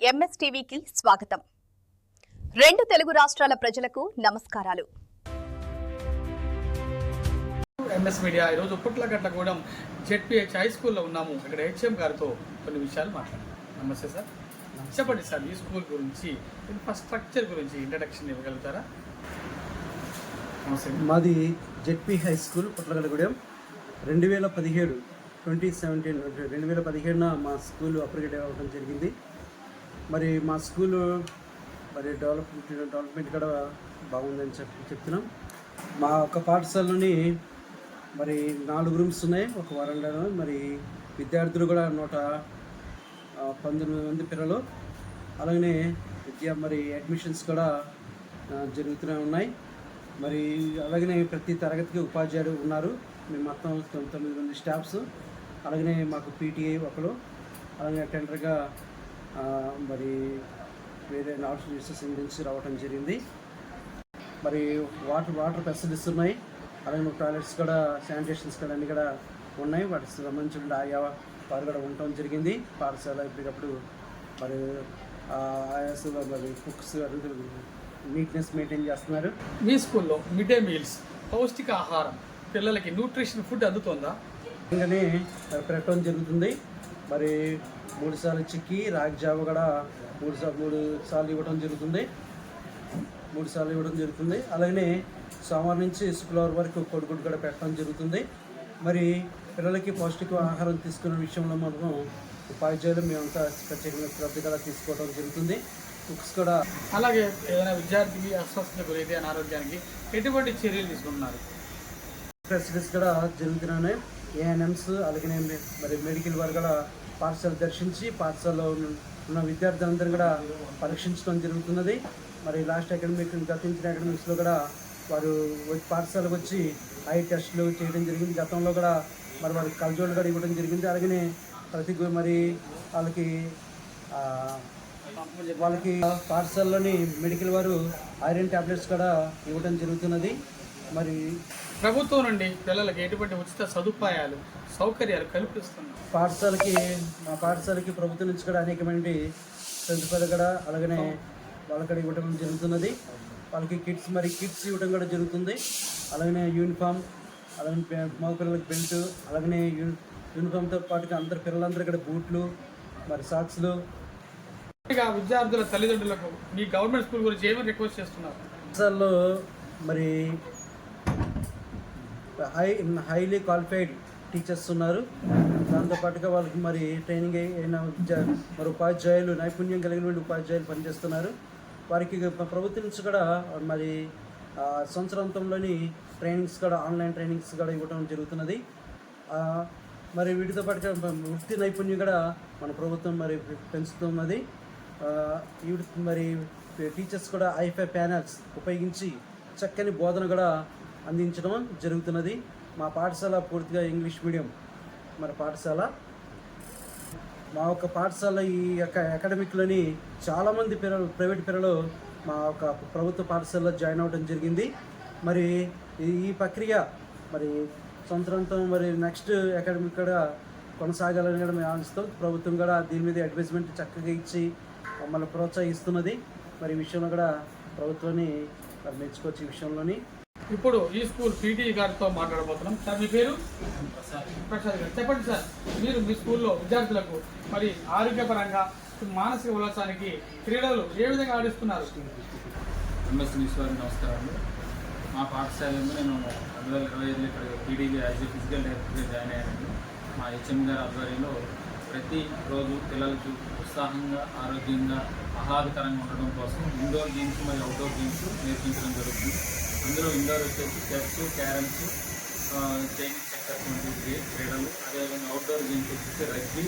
ఎంఎస్టీవీకి స్వాగతం. రెండు తెలుగు రాష్ట్రాల ప్రజలకు నమస్కారాలు. ఎంఎస్ మీడియా ఈరోజు పుట్లగట్లగూడెం జెడ్పీహెచ్ హై స్కూల్లో ఉన్నాము. ఇక్కడ హెచ్ఎం గారితో కొన్ని విషయాలు మాట్లాడారు. నమస్తే సార్. చెప్పండి సార్, ఈ స్కూల్ గురించి, ఇన్ఫ్రాస్ట్రక్చర్ గురించి ఇంట్రడక్షన్ ఇవ్వగలుగుతారా? నమస్తే. మాది జెడ్పీ హై స్కూల్ పుట్లగట్లగూడెం 2017 మా స్కూల్ అప్గ్రేడ్ అవ్వడం జరిగింది. మరి మా స్కూలు మరి డెవలప్మెంట్ కూడా బాగుందని చెప్తున్నాం. మా ఒక పాఠశాలని మరి 4 రూమ్స్ ఉన్నాయి, ఒక వరండాలో. మరి విద్యార్థులు కూడా 119 మంది పిల్లలు. అలాగనే మరి అడ్మిషన్స్ కూడా జరుగుతూనే ఉన్నాయి. మరి అలాగనే ప్రతి తరగతికి ఉపాధ్యాయులు ఉన్నారు. మేము మొత్తం 9 మంది స్టాఫ్స్. అలాగనే మాకు పీటీఐ ఒకరు, అలాగే టెండర్గా మరి వేరే నాట్స్ రిసోర్స్ నుంచి రావడం జరిగింది. మరి వాటర్ ఫెసిలిటీస్ ఉన్నాయి. అలాగే టాయిలెట్స్ కూడా, శానిటేషన్స్ కూడా అన్నీ కూడా ఉన్నాయి. వాటికి సంబంధించిన ఆయా వారు కూడా ఉండటం జరిగింది. పాఠశాల ఎప్పటికప్పుడు మరి ఆయాసలో మరి కుక్స్ నీట్నెస్ మెయింటైన్ చేస్తున్నారు. మీ స్కూల్లో మిడ్ డే మీల్స్, పౌష్టిక ఆహారం, పిల్లలకి న్యూట్రిషన్ ఫుడ్ అందుతుందా? ఇంకనే పెట్టడం జరుగుతుంది. మరి 3 సార్లు చిక్కి రాగి జావ కూడా 3 సార్లు ఇవ్వడం జరుగుతుంది. 3 సార్లు ఇవ్వడం జరుగుతుంది. అలాగనే సోమవారం నుంచి శుక్రవారం వరకు కొడుకుడు కూడా పెట్టడం జరుగుతుంది. మరి పిల్లలకి పౌష్టిక ఆహారం తీసుకునే విషయంలో మాత్రం ఉపాధ్యాయులు మేమంతా ప్రత్యేకమైన శ్రద్ధ కూడా తీసుకోవడం జరుగుతుంది. బుక్స్ కూడా. అలాగే ఏదైనా విద్యార్థికి అస్వస్థత గురైతే అనారోగ్యానికి ఎటువంటి చర్యలు తీసుకుంటున్నారు? ఫెసిలిటీస్ కూడా జరుగుతున్నాయి. ఏఎన్ఎంస్ అలాగే మరి మెడికల్ వారు కూడా పాఠశాల దర్శించి పాఠశాలలో ఉన్న విద్యార్థులందరూ కూడా పరీక్షించడం జరుగుతున్నది. మరి లాస్ట్ గతించిన అకాడమిక్స్లో కూడా వారు పాఠశాలకు వచ్చి ఐ టెస్టులు చేయడం జరిగింది. గతంలో కూడా మరి వారికి కలజోళ్ళు కూడా ఇవ్వడం జరిగింది. అలాగనే మరి వాళ్ళకి పాఠశాలలోని మెడికల్ వారు ఐరన్ ట్యాబ్లెట్స్ కూడా ఇవ్వడం జరుగుతున్నది. మరి ప్రభుత్వం నుండి పిల్లలకి ఎటువంటి ఉచిత సదుపాయాలు, సౌకర్యాలు కల్పిస్తున్నారు? మా పాఠశాలకి ప్రభుత్వం నుంచి కూడా అనేకమైన సదుపాయాలు కూడా అలాగనే వాళ్ళకి ఇవ్వడం జరుగుతున్నది. వాళ్ళకి కిట్స్ ఇవ్వడం కూడా జరుగుతుంది. అలాగనే యూనిఫామ్, అలాగే మగ పిల్లలకి బెల్ట్, అలాగనే యూనిఫామ్తో పాటుగా అందరు పిల్లలందరూ ఇక్కడ బూట్లు, మరి సాక్స్లు. విద్యార్థుల తల్లిదండ్రులకు మీ గవర్నమెంట్ స్కూల్ గురించి ఏమని రిక్వెస్ట్ చేస్తున్నారు? పాఠశాలలో మరి హైలీ క్వాలిఫైడ్ టీచర్స్ ఉన్నారు. దాంతోపాటుగా వాళ్ళకి మరి ట్రైనింగ్ అయిన మరి ఉపాధ్యాయులు, నైపుణ్యం కలిగిన ఉపాధ్యాయులు పనిచేస్తున్నారు. వారికి ప్రభుత్వం నుంచి కూడా మరి సంవత్సరాంతంలోని ట్రైనింగ్స్ కూడా, ఆన్లైన్ ట్రైనింగ్స్ కూడా ఇవ్వడం జరుగుతున్నది. మరి వీటితో పాటుగా వృత్తి నైపుణ్యం కూడా మన ప్రభుత్వం మరి పెంచుతున్నది. మరి టీచర్స్ కూడా ఐఫై ప్యానల్స్ ఉపయోగించి చక్కని బోధన కూడా అందించడం జరుగుతున్నది. మా పాఠశాల పూర్తిగా ఇంగ్లీష్ మీడియం మరి పాఠశాల. మా యొక్క పాఠశాల ఈ యొక్క అకాడమిక్లోని చాలామంది ప్రైవేట్ పిల్లలు మా యొక్క ప్రభుత్వ పాఠశాలలో జాయిన్ అవ్వడం జరిగింది. మరి ఈ ప్రక్రియ మరి సంవత్సరంతో మరి నెక్స్ట్ అకాడమిక్ కూడా కొనసాగాలని కూడా మేము ఆశిస్తాం. ప్రభుత్వం కూడా దీని మీద అడ్వైజ్మెంట్ చక్కగా ఇచ్చి మమ్మల్ని ప్రోత్సహిస్తున్నది. మరి ఈ విషయంలో కూడా ప్రభుత్వాన్ని మరి మెచ్చుకోవచ్చు. ఈ విషయంలోని ఇప్పుడు ఈ స్కూల్ పీటీ గారితో మాట్లాడబోతున్నాం. సార్, మీ పేరు? ప్రసాద్ గారు. చెప్పండి సార్, మీరు మీ స్కూల్లో విద్యార్థులకు మరి ఆరోగ్యపరంగా, మానసిక ఉల్లాసానికి క్రీడలు ఏ విధంగా ఆడిస్తున్నారు? ఎంఎస్ ఈశ్వరి నమస్కారాలు. మా పాఠశాలలో నేను 2025 ఇక్కడ పీడీగా యాజ్ ఏ ఫిజికల్ డైరెక్టర్గా జాయిన్ అయ్యాను. మా హెచ్ఎం గారి ఆధ్వర్యంలో ప్రతిరోజు పిల్లలకి ఉత్సాహంగా, ఆరోగ్యంగా, ఆహ్లాదకరంగా ఉండడం కోసం ఇండోర్ గేమ్స్ మరియు అవుట్డోర్ గేమ్స్ నేర్పించడం జరుగుతుంది. అందులో ఇండోర్ వచ్చేసి చెస్, క్యారమ్స్, చైనీస్ చెక్కర్స్ వంటి క్రీడలు. అదేవిధంగా అవుట్డోర్ గేమ్స్ వచ్చేసి రగ్బీ,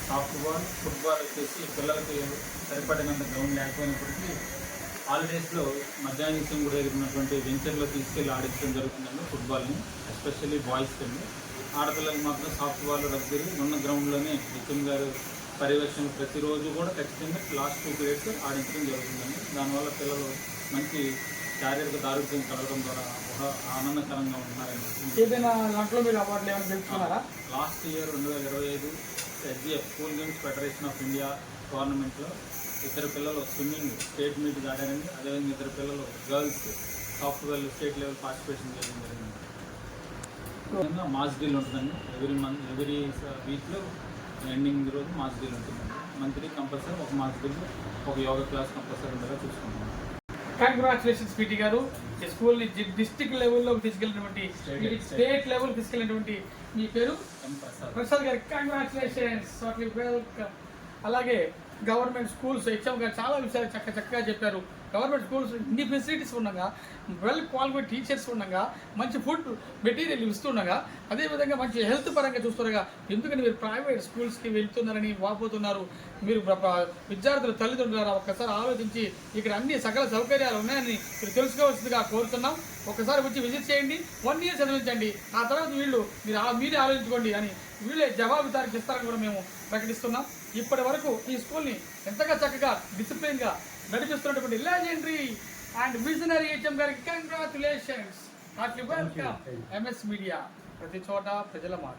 సాఫ్ట్బాల్, ఫుట్బాల్ వచ్చేసి పిల్లలకి సరిపడినంత గ్రౌండ్ లేకపోయినప్పటికీ హాలిడేస్లో మధ్యాహ్నం కూడా ఉన్నటువంటి వెంచర్లో తీసుకెళ్ళి ఆడించడం జరుగుతుందండి ఫుట్బాల్ని, ఎస్పెషల్లీ బాయ్స్ కింద. ఆడపిల్లలకి మాత్రం సాఫ్ట్బాల్, రగ్బీ ఉన్న గ్రౌండ్లోనే హెచ్ఎం గారు పర్యవేక్షణ ప్రతిరోజు కూడా ఖచ్చితంగా లాస్ట్ 2 పీరియడ్స్ ఆడించడం జరుగుతుందండి. దానివల్ల పిల్లలు మంచి శారీరక దారుఢ్యం కలగడం ద్వారా ఆనందకరంగా ఉన్నారండి. ఏదైనా దాంట్లో మీరు అవార్డులు ఏమైనా తెలుసుకున్నారా? Last year 2025 SGF school games federation of India టోర్నమెంట్లో ఇద్దరు పిల్లలు స్విమ్మింగ్ స్టేట్ మీట్ ఆడారండి. అదేవిధంగా ఇద్దరు పిల్లలు girls software state level participation చేయడం జరిగింది. మాస్ డ్రిల్ ఉంటుందండి. ఎవ్రీ వీక్లో ఎండింగ్ రోజు మాస్ డ్రిల్ ఉంటుందండి. మంత్లీ కంపల్సరీ ఒక మాస్ డ్రిల్, ఒక యోగా క్లాస్ కంపల్సరీ ఉండేలా చూసుకుంటున్నాం. కంగ్రాచులేషన్స్ పీటీ గారు. ఈ స్కూల్ని డిస్ట్రిక్ట్ లెవెల్లోకి తీసుకెళ్ళినటువంటి స్టేట్ లెవెల్ తీసుకెళ్ళినటువంటి మీ పేరు ప్రసాద్ గారికి కంగ్రాచులేషన్స్. వెల్కమ్. అలాగే గవర్నమెంట్ స్కూల్స్ హెచ్ఎం గారు చాలా విషయాలు చక్కగా చెప్పారు. గవర్నమెంట్ స్కూల్స్ ఇన్ని ఫెసిలిటీస్ ఉండగా, వెల్ క్వాలిఫైడ్ టీచర్స్ ఉండగా, మంచి ఫుడ్ మెటీరియల్ ఇస్తుండగా, అదేవిధంగా మంచి హెల్త్ పరంగా చూస్తుండగా, ఎందుకని మీరు ప్రైవేట్ స్కూల్స్కి వెళ్తున్నారని వాపోతున్నారు? మీరు విద్యార్థుల తల్లిదండ్రులారా ఒక్కసారి ఆలోచించి ఇక్కడ అన్ని సకల సౌకర్యాలు ఉన్నాయని మీరు తెలుసుకోవాల్సిందిగా కోరుతున్నాం. ఒకసారి వచ్చి విజిట్ చేయండి, 1 year చదివించండి, ఆ తర్వాత మీరే ఆలోచించుకోండి అని వీళ్ళే జవాబుదారికి ఇస్తారని కూడా మేము ప్రకటిస్తున్నాం. ఇప్పటి వరకు ఈ స్కూల్ని ఎంతగా చక్కగా డిసిప్లిన్గా నడిపిస్తున్నటువంటి లెజెండరీ అండ్ విజనరీ హెచ్ఎం గారికి కంగ్రాచులేషన్స్. వెల్కమ్. ఎంఎస్ మీడియా, ప్రతి చోట ప్రజల మాట.